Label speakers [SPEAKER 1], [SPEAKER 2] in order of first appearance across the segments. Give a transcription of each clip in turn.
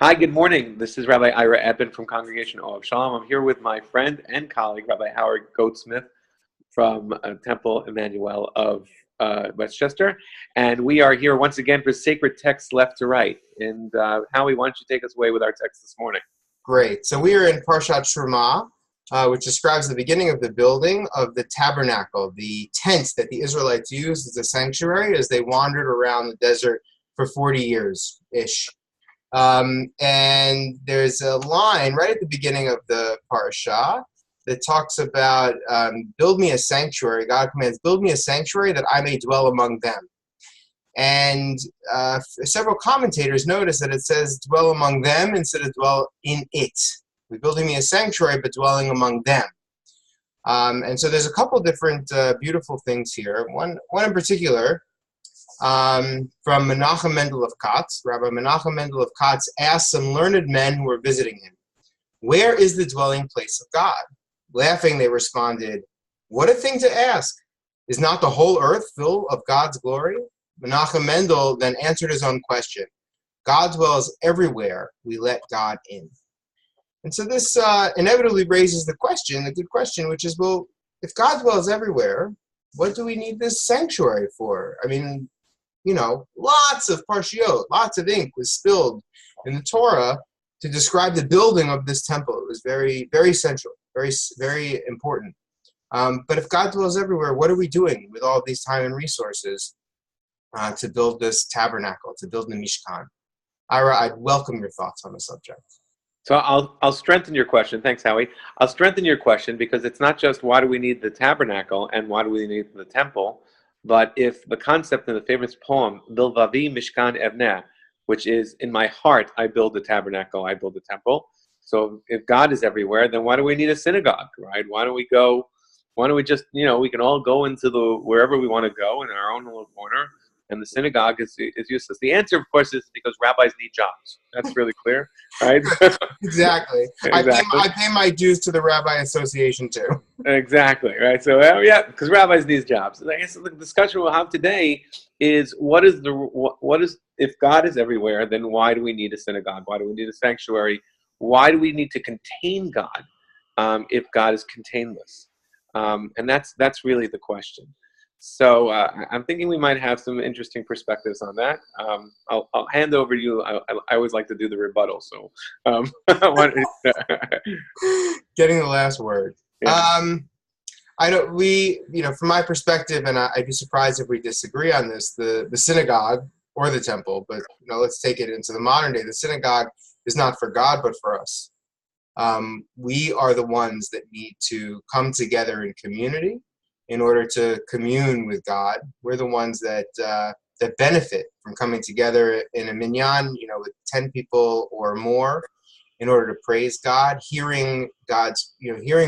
[SPEAKER 1] Hi, good morning. This is Rabbi Ebbin from Congregation Ohav Sholom. I'm here with my friend and colleague, Rabbi Howard Goldsmith from Temple Emanu-El of Westchester. And we are here once again for Sacred Text Left to Right. And Howie, why don't you take us away with our text this morning?
[SPEAKER 2] Great. So we are in Parshat Shema, which describes the beginning of the building of the tabernacle, the tent that the Israelites used as a sanctuary as they wandered around the desert for 40 years-ish. And there's a line right at the beginning of the Parsha that talks about, build me a sanctuary. God commands, build me a sanctuary that I may dwell among them. And several commentators notice that it says dwell among them instead of dwell in it. We're building me a sanctuary, but dwelling among them. And so there's a couple different beautiful things here. One in particular, from Menachem Mendel of Katz. Rabbi Menachem Mendel of Katz asked some learned men who were visiting him, where is the dwelling place of God? Laughing, they responded, what a thing to ask. Is not the whole earth full of God's glory? Menachem Mendel then answered his own question. God dwells everywhere we let God in. And so this inevitably raises the good question, which is, well, if God dwells everywhere, what do we need this sanctuary for? I mean, lots of parshiot, lots of ink was spilled in the Torah to describe the building of this temple. It was very, very central, very, very important. But if God dwells everywhere, what are we doing with all of these time and resources to build this tabernacle, to build the Mishkan? Ira, I'd welcome your thoughts on the subject.
[SPEAKER 1] So I'll strengthen your question. Thanks, Howie. I'll strengthen your question because it's not just why do we need the tabernacle and why do we need the temple, but if the concept in the famous poem, Bilvavi Mishkan Evneh, which is in my heart, I build the tabernacle, I build the temple. So if God is everywhere, then why do we need a synagogue, right? Why don't we just, we can all go into wherever we want to go in our own little corner, and the synagogue is useless. The answer, of course, is because rabbis need jobs. That's really clear, right?
[SPEAKER 2] Exactly.
[SPEAKER 1] Exactly.
[SPEAKER 2] I pay my dues to the Rabbi Association too.
[SPEAKER 1] Exactly, right? So because rabbis need jobs. I guess the discussion we'll have today is what is if God is everywhere, then why do we need a synagogue? Why do we need a sanctuary? Why do we need to contain God if God is containless? And that's really the question. So I'm thinking we might have some interesting perspectives on that. I'll hand over to you. I always like to do the rebuttal. So
[SPEAKER 2] getting the last word. Yeah. I know from my perspective, and I'd be surprised if we disagree on this, the synagogue or the temple, but let's take it into the modern day. The synagogue is not for God, but for us. We are the ones that need to come together in community in order to commune with God. We're the ones that benefit from coming together in a minyan, with 10 people or more, in order to praise God, hearing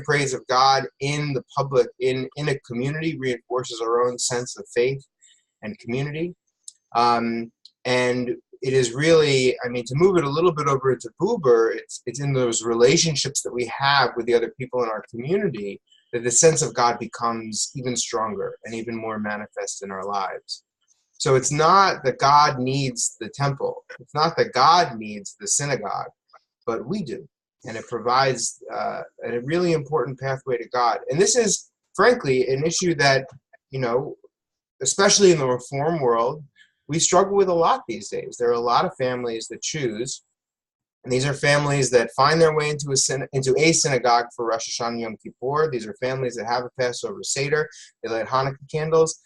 [SPEAKER 2] praise of God in the public, in a community, reinforces our own sense of faith and community. And it is really, to move it a little bit over into Buber, it's in those relationships that we have with the other people in our community that the sense of God becomes even stronger and even more manifest in our lives. So it's not that God needs the temple. It's not that God needs the synagogue, but we do. And it provides a really important pathway to God. And this is, frankly, an issue that, especially in the Reform world, we struggle with a lot these days. There are a lot of families that choose, and these are families that find their way into a synagogue for Rosh Hashanah and Yom Kippur. These are families that have a Passover Seder. They light Hanukkah candles.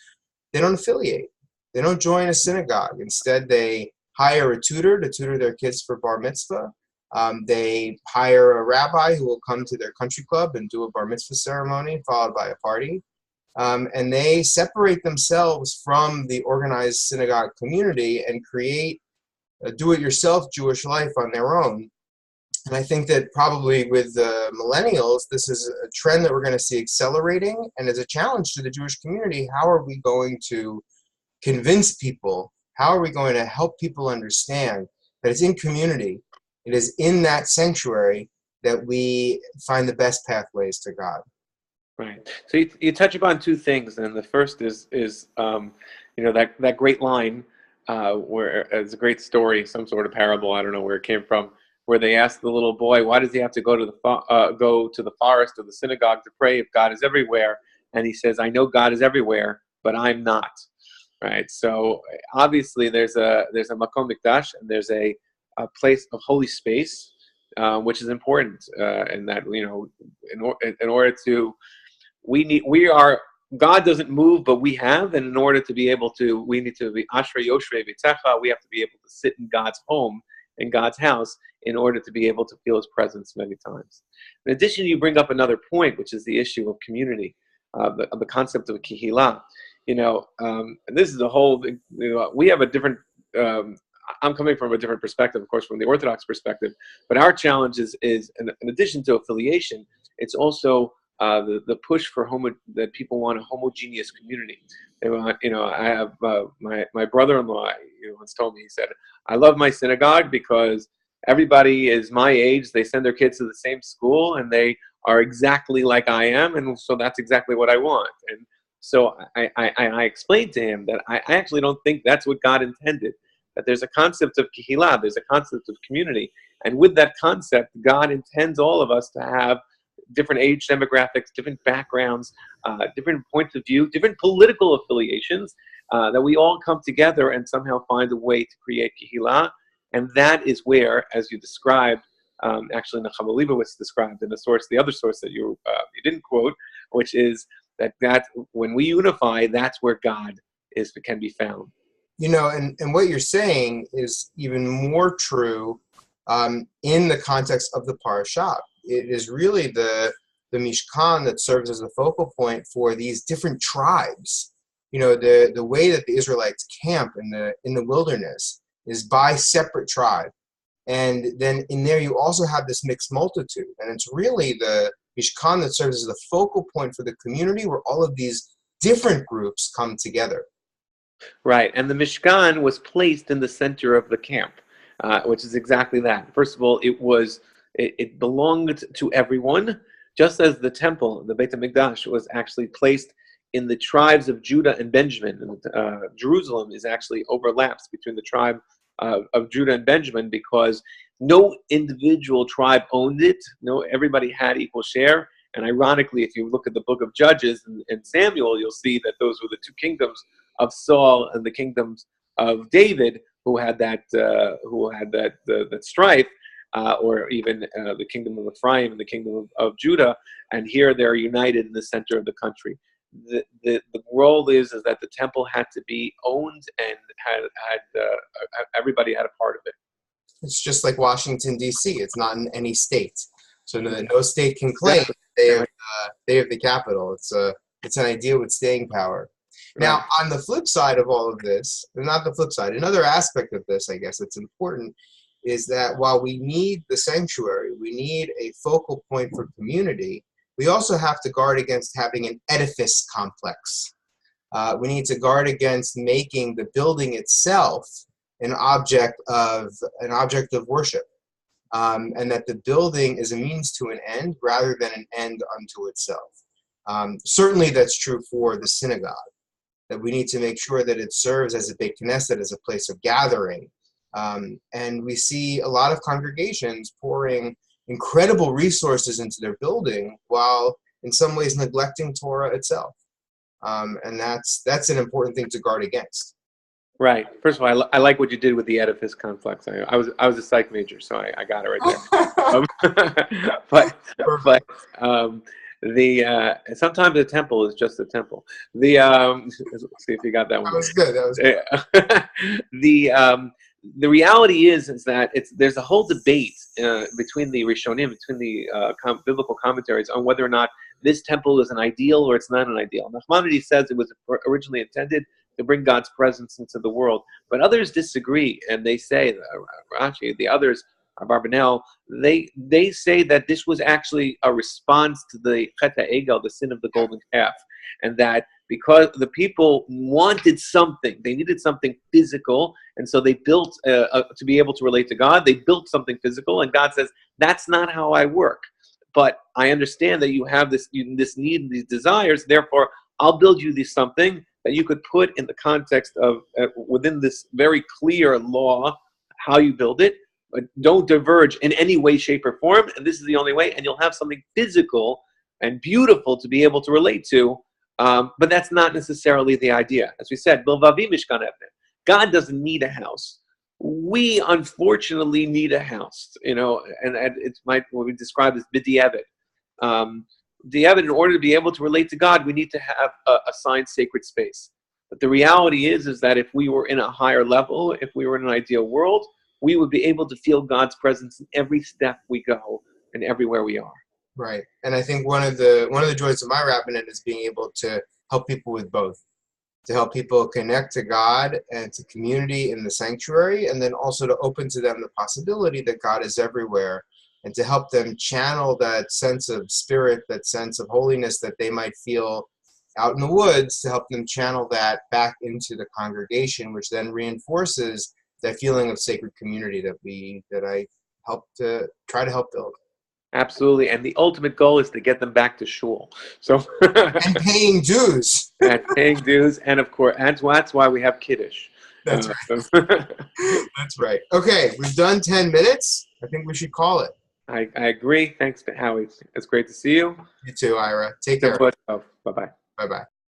[SPEAKER 2] They don't affiliate. They don't join a synagogue. Instead, they hire a tutor to tutor their kids for bar mitzvah. They hire a rabbi who will come to their country club and do a bar mitzvah ceremony, followed by a party. And they separate themselves from the organized synagogue community and create a do-it-yourself Jewish life on their own. And I think that probably with the millennials, this is a trend that we're going to see accelerating. And as a challenge to the Jewish community, how are we going to convince people? How are we going to help people understand that it's in community, it is in that sanctuary that we find the best pathways to God?
[SPEAKER 1] Right. So you touch upon two things, and the first is that great line where it's a great story, some sort of parable. I don't know where it came from, where they asked the little boy, "Why does he have to go to the forest or the synagogue to pray if God is everywhere?" And he says, "I know God is everywhere, but I'm not." Right. So obviously, there's a makom mikdash, and there's a place of holy space, which is important, and that in order to we are God doesn't move, but we have, and in order to be able to, we need to be Ashrei Yoshvei V'Techa. We have to be able to sit in God's home, in God's house, in order to be able to feel His presence many times. In addition, you bring up another point, which is the issue of community, the concept of kihila. And this is a whole. We have a different. I'm coming from a different perspective, of course, from the Orthodox perspective. But our challenge is in addition to affiliation, it's also the push for that people want a homogeneous community. They want, I have my brother-in-law once told me, he said, "I love my synagogue because everybody is my age. They send their kids to the same school, and they are exactly like I am, and so that's exactly what I want." And so I explained to him that I actually don't think that's what God intended. That there's a concept of kihila, there's a concept of community, and with that concept, God intends all of us to have different age demographics, different backgrounds, different points of view, different political affiliations, that we all come together and somehow find a way to create kihila. And that is where, as you described, actually Nechama Leibowitz described in the other source that you didn't quote, which is that when we unify, that's where God can be found.
[SPEAKER 2] And what you're saying is even more true in the context of the parashah. It is really the Mishkan that serves as the focal point for these different tribes. The way that the Israelites camp in the wilderness is by separate tribe. And then in there you also have this mixed multitude. And it's really the Mishkan that serves as the focal point for the community where all of these different groups come together.
[SPEAKER 1] Right, and the Mishkan was placed in the center of the camp, which is exactly that. First of all, it belonged to everyone, just as the temple, the Beit HaMikdash, was actually placed in the tribes of Judah and Benjamin. And, Jerusalem is actually overlaps between the tribe of Judah and Benjamin because no individual tribe owned it. Everybody had equal share. And ironically, if you look at the book of Judges and Samuel, you'll see that those were the two kingdoms of Saul and the kingdoms of David, who had that strife, or even the kingdom of Ephraim and the kingdom of Judah. And here they're united in the center of the country. The role is that the temple had to be owned and had everybody had a part of it.
[SPEAKER 2] It's just like Washington, D.C. It's not in any state, so no state can claim they have the capital. It's an idea with staying power. Now, on the flip side of all of this, not the flip side, another aspect of this, I guess, that's important, is that while we need the sanctuary, we need a focal point for community, we also have to guard against having an edifice complex. We need to guard against making the building itself an object of worship, and that the building is a means to an end rather than an end unto itself. Certainly that's true for the synagogue, that we need to make sure that it serves as a Beit Knesset, as a place of gathering. And we see a lot of congregations pouring incredible resources into their building while in some ways neglecting Torah itself. And that's an important thing to guard against.
[SPEAKER 1] Right. First of all, I like what you did with the edifice complex. I was a psych major, so I got it right there. But sometimes a temple is just a temple. Let's see if you got that one.
[SPEAKER 2] That was good.
[SPEAKER 1] The reality is that there's a whole debate between the Rishonim, between the biblical commentaries on whether or not this temple is an ideal or it's not an ideal. Nachmanides says it was originally intended to bring God's presence into the world, but others disagree, and they say, Rashi, the others, Barbanel, they say that this was actually a response to the Chet HaEgel, the sin of the golden calf, and that because the people wanted something, they needed something physical, and so they built, to be able to relate to God, they built something physical, and God says, that's not how I work. But I understand that you have this need and these desires, therefore I'll build you something that you could put in the context of, within this very clear law, how you build it, but don't diverge in any way, shape, or form, and this is the only way, and you'll have something physical and beautiful to be able to relate to, but that's not necessarily the idea. As we said, Bilvavi Mishkan Ebbin. God doesn't need a house. We unfortunately need a house, and it's what we describe as b'di'evet. B'di'evet, in order to be able to relate to God, we need to have a assigned sacred space. But the reality is that if we were in a higher level, if we were in an ideal world, we would be able to feel God's presence in every step we go and everywhere we are.
[SPEAKER 2] Right. And I think one of the joys of my rabbinate is being able to help people with both. To help people connect to God and to community in the sanctuary, and then also to open to them the possibility that God is everywhere, and to help them channel that sense of spirit, that sense of holiness that they might feel out in the woods, to help them channel that back into the congregation, which then reinforces that feeling of sacred community that I try to help build.
[SPEAKER 1] Absolutely, and the ultimate goal is to get them back to shul. So
[SPEAKER 2] and paying dues.
[SPEAKER 1] And of course, that's why we have Kiddush.
[SPEAKER 2] That's right. That's right. Okay, we've done 10 minutes. I think we should call it.
[SPEAKER 1] I agree. Thanks, Howie. It's great to see you.
[SPEAKER 2] You too, Ira. Take care.
[SPEAKER 1] Bye-bye.
[SPEAKER 2] Bye-bye.